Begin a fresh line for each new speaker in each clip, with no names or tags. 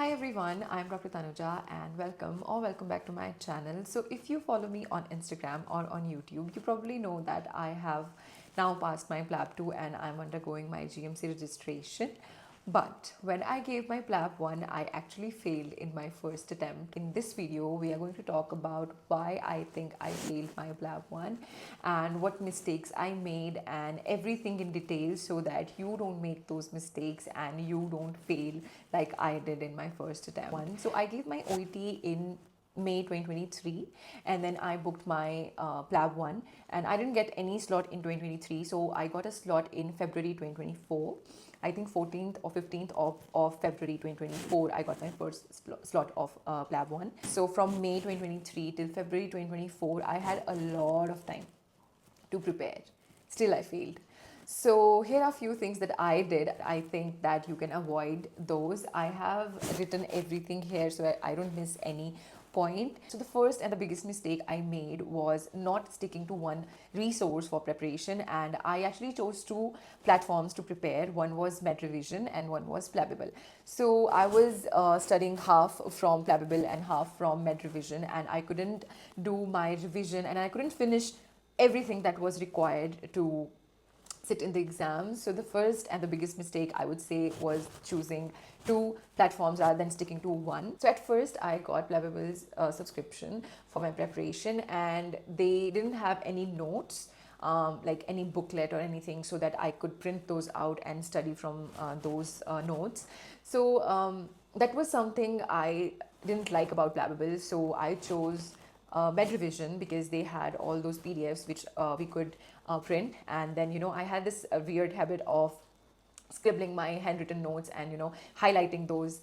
Hi everyone, I'm Dr. Tanuja and welcome back to my channel. So if you follow me on Instagram or on YouTube, you probably know that I have now passed my PLAB 2 and I'm undergoing my GMC registration. But when I gave my PLAB 1, I actually failed in my first attempt. In this video, we are going to talk about why I think I failed my PLAB 1 and what mistakes I made and everything in detail so that you don't make those mistakes and you don't fail like I did in my first attempt. So I gave my OET in May 2023 and then I booked my PLAB 1 and I didn't get any slot in 2023, so I got a slot in February 2024. I think 14th or 15th of February 2024, I got my first slot of PLAB 1. So from May 2023 till February 2024, I had a lot of time to prepare. Still, I failed. So here are a few things that I did. I think that you can avoid those. I have written everything here so I don't miss any point. So the first and the biggest mistake I made was not sticking to one resource for preparation, and I actually chose two platforms to prepare. One was MedRevision and one was PLABable. So I was studying half from PLABable and half from MedRevision, and I couldn't do my revision and I couldn't finish everything that was required to sit in the exams. So the first and the biggest mistake I would say was choosing two platforms rather than sticking to one. So at first I got PLABable's subscription for my preparation, and they didn't have any notes, like any booklet or anything, so that I could print those out and study from those notes. So that was something I didn't like about PLABable. So I chose MedRevision because they had all those PDFs which we could print, and then I had this weird habit of scribbling my handwritten notes and highlighting those.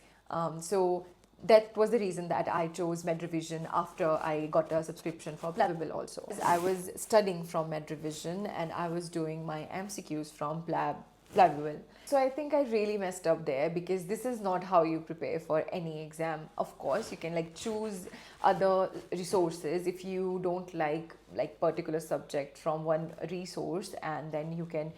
So that was the reason that I chose MedRevision after I got a subscription for PLABable also. I was studying from MedRevision and I was doing my MCQs from PLABable. So I think I really messed up there, because this is not how you prepare for any exam. Of course, you can choose other resources if you don't like particular subject from one resource, and then you can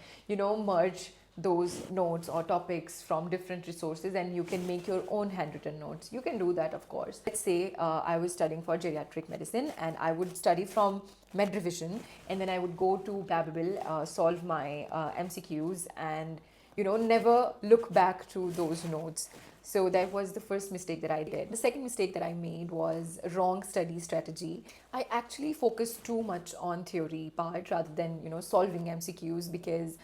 merge those notes or topics from different resources and you can make your own handwritten notes. You can do that, of course. Let's say I was studying for geriatric medicine and I would study from MedRevision, and then I would go to PLABable, solve my MCQs, and never look back to those notes. So that was the first mistake that I did. The second mistake that I made was wrong study strategy. I actually focused too much on theory part rather than solving MCQs, because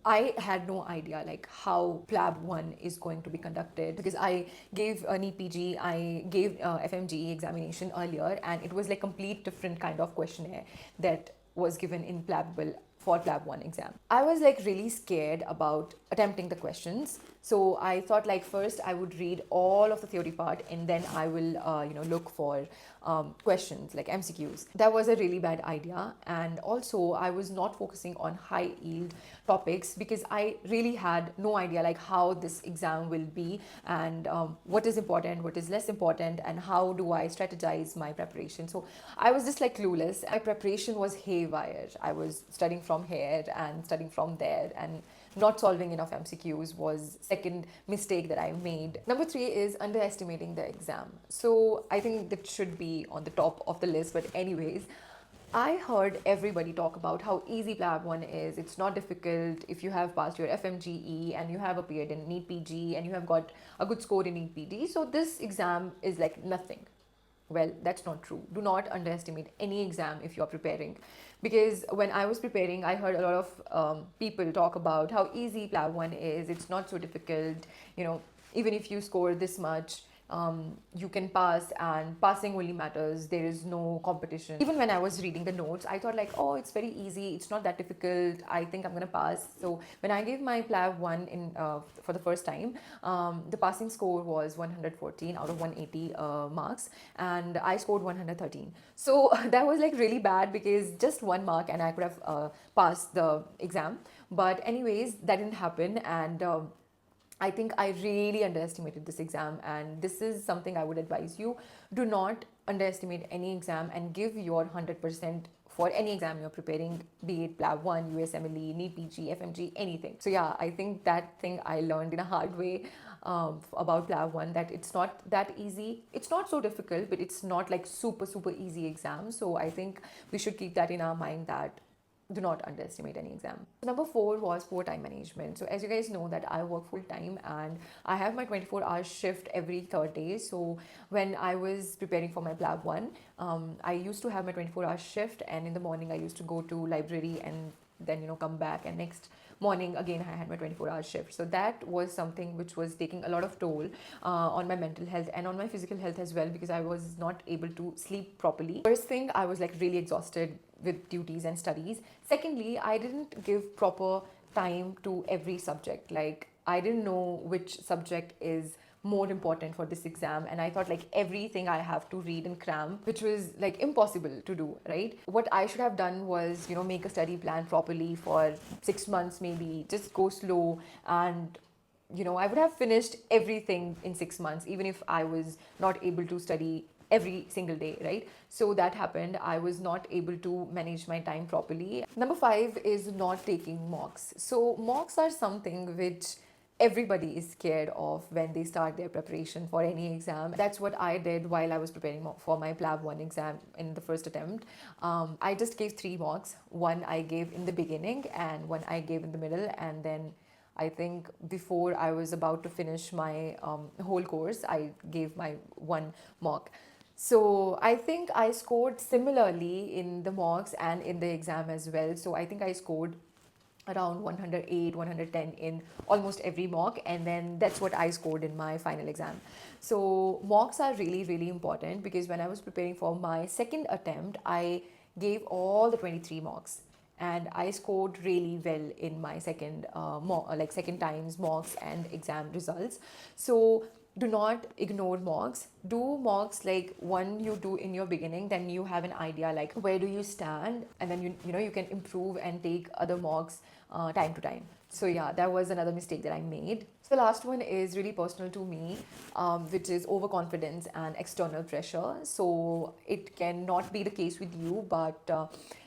I had no idea how PLAB 1 is going to be conducted, because I gave a NEET PG, I gave FMGE examination earlier, and it was complete different kind of questionnaire that was given in PLABable for PLAB 1 exam. I was really scared about attempting the questions. So I thought first I would read all of the theory part and then I will look for questions like MCQs. That was a really bad idea. And also I was not focusing on high yield topics, because I really had no idea how this exam will be, and what is important, what is less important, and how do I strategize my preparation. So I was just clueless. My preparation was haywire. I was studying from here and studying from there, and not solving enough MCQs was second mistake that I made. Number 3 is underestimating the exam. So I think that should be on the top of the list, but anyways, I heard everybody talk about how easy PLAB 1 is. It's not difficult if you have passed your FMGE and you have appeared in NEET PG and you have got a good score in NEET PG. So this exam is nothing. Well, that's not true. Do not underestimate any exam if you're preparing, because when I was preparing, I heard a lot of people talk about how easy PLAB 1 is. It's not so difficult. Even if you score this much, you can pass, and passing only matters. There is no competition. Even when I was reading the notes, I thought oh, it's very easy. It's not that difficult. I think I'm going to pass. So when I gave my PLAB 1 for the first time, the passing score was 114 out of 180 marks, and I scored 113. So that was really bad, because just 1 mark and I could have passed the exam. But anyways, that didn't happen, and I think I really underestimated this exam, and this is something I would advise you. Do not underestimate any exam and give your 100% for any exam you're preparing, be it PLAB 1, USMLE, NEET PG, FMG, anything. So yeah, I think that thing I learned in a hard way. about PLAB 1 that it's not that easy. It's not so difficult, but it's not like super, super easy exam. So I think we should keep that in our mind that do not underestimate any exam. Number 4 was poor time management. So as you guys know that I work full time and I have my 24-hour shift every third day. So when I was preparing for my PLAB 1, I used to have my 24-hour shift, and in the morning I used to go to library and then come back, and next morning again I had my 24-hour shift. So that was something which was taking a lot of toll on my mental health and on my physical health as well, because I was not able to sleep properly. First thing, I was like really exhausted with duties and studies. Secondly, I didn't give proper time to every subject. Like, I didn't know which subject is more important for this exam, and I thought like everything I have to read and cram, which was like impossible to do, right? What I should have done was make a study plan properly for 6 months, maybe just go slow, and I would have finished everything in 6 months, even if I was not able to study every single day, right? So that happened. I was not able to manage my time properly. Number 5 is not taking mocks. So mocks are something which everybody is scared of when they start their preparation for any exam. That's what I did while I was preparing for my PLAB 1 exam in the first attempt. I just gave 3 mocks. One I gave in the beginning and one I gave in the middle, and then I think before I was about to finish my whole course, I gave my 1 mock. So I think I scored similarly in the mocks and in the exam as well. So I think I scored around 108, 110 in almost every mock, and then that's what I scored in my final exam. So mocks are really, really important, because when I was preparing for my second attempt, I gave all the 23 mocks, and I scored really well in my second second times mocks and exam results. So do not ignore mocks. Do mocks like one you do in your beginning, then you have an idea like where do you stand, and then you can improve and take other mocks time to time. So yeah, that was another mistake that I made. So the last one is really personal to me, which is overconfidence and external pressure. So it cannot be the case with you, but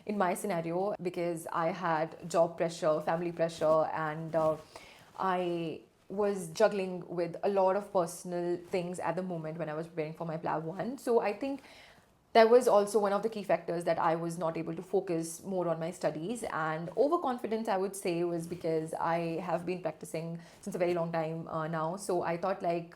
in my scenario, because I had job pressure, family pressure, and I was juggling with a lot of personal things at the moment when I was preparing for my PLAB 1. So I think that was also one of the key factors that I was not able to focus more on my studies. And overconfidence, I would say, was because I have been practicing since a very long time now. So I thought like,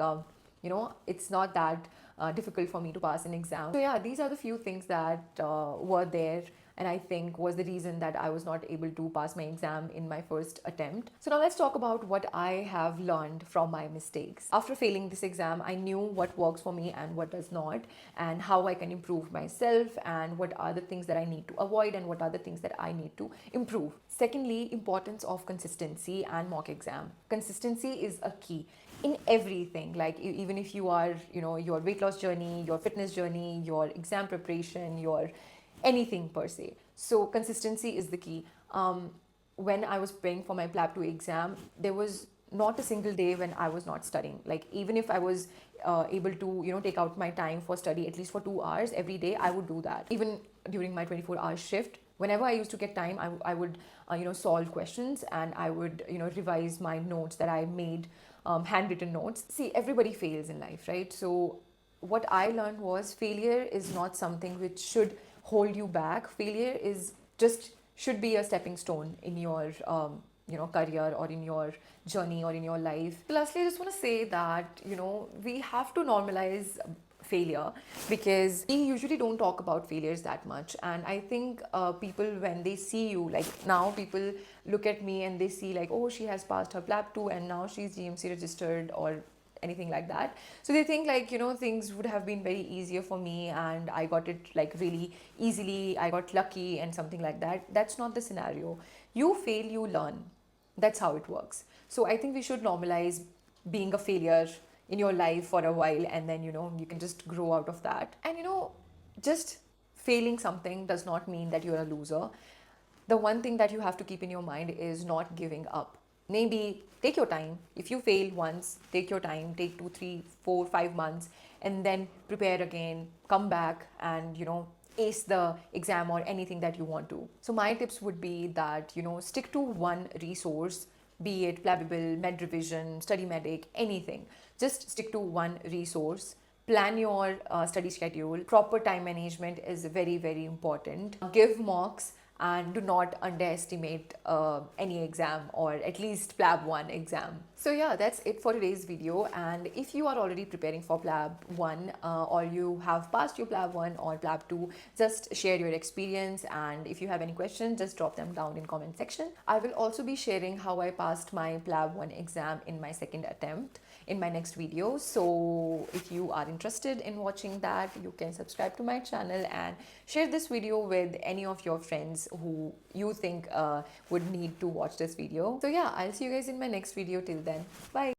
it's not that difficult for me to pass an exam. So yeah, these are the few things that were there, and I think was the reason that I was not able to pass my exam in my first attempt. So now let's talk about what I have learned from my mistakes. After failing this exam, I knew what works for me and what does not, and how I can improve myself, and what are the things that I need to avoid and what are the things that I need to improve. Secondly, importance of consistency and mock exam. Consistency is a key in everything, like even if you are your weight loss journey, your fitness journey, your exam preparation, your anything per se. So consistency is the key. When I was preparing for my PLAB 2 exam, there was not a single day when I was not studying. Like even if I was able to take out my time for study at least for 2 hours every day, I would do that. Even during my 24-hour shift, whenever I used to get time, I would solve questions, and I would revise my notes that I made, handwritten notes. See, everybody fails in life, right? So what I learned was failure is not something which should hold you back. Failure is just should be a stepping stone in your career or in your journey or in your life. Lastly, I just want to say that we have to normalize failure, because we usually don't talk about failures that much. And I think people, when they see you, like now people look at me and they see like, oh, she has passed her PLAB 2 and now she's GMC registered or anything like that. So they think like things would have been very easier for me and I got it like really easily, I got lucky and something like that. That's not the scenario. You fail, you learn. That's how it works. So I think we should normalize being a failure in your life for a while, and then you can just grow out of that. And just failing something does not mean that you're a loser. The one thing that you have to keep in your mind is not giving up. Maybe take your time. If you fail once, take your time, take 2, 3, 4, 5 months, and then prepare again, come back and ace the exam or anything that you want to. So my tips would be that stick to one resource, be it Plabable, Med Revision, Study Medic, anything. Just stick to one resource. Plan your study schedule. Proper time management is very, very important. Give mocks and do not underestimate any exam, or at least PLAB 1 exam. So yeah, that's it for today's video. And if you are already preparing for PLAB 1 or you have passed your PLAB 1 or PLAB 2, just share your experience, and if you have any questions, just drop them down in comment section. I will also be sharing how I passed my PLAB 1 exam in my second attempt in my next video. So if you are interested in watching that, you can subscribe to my channel and share this video with any of your friends who you think would need to watch this video. So yeah, I'll see you guys in my next video. Till then, bye.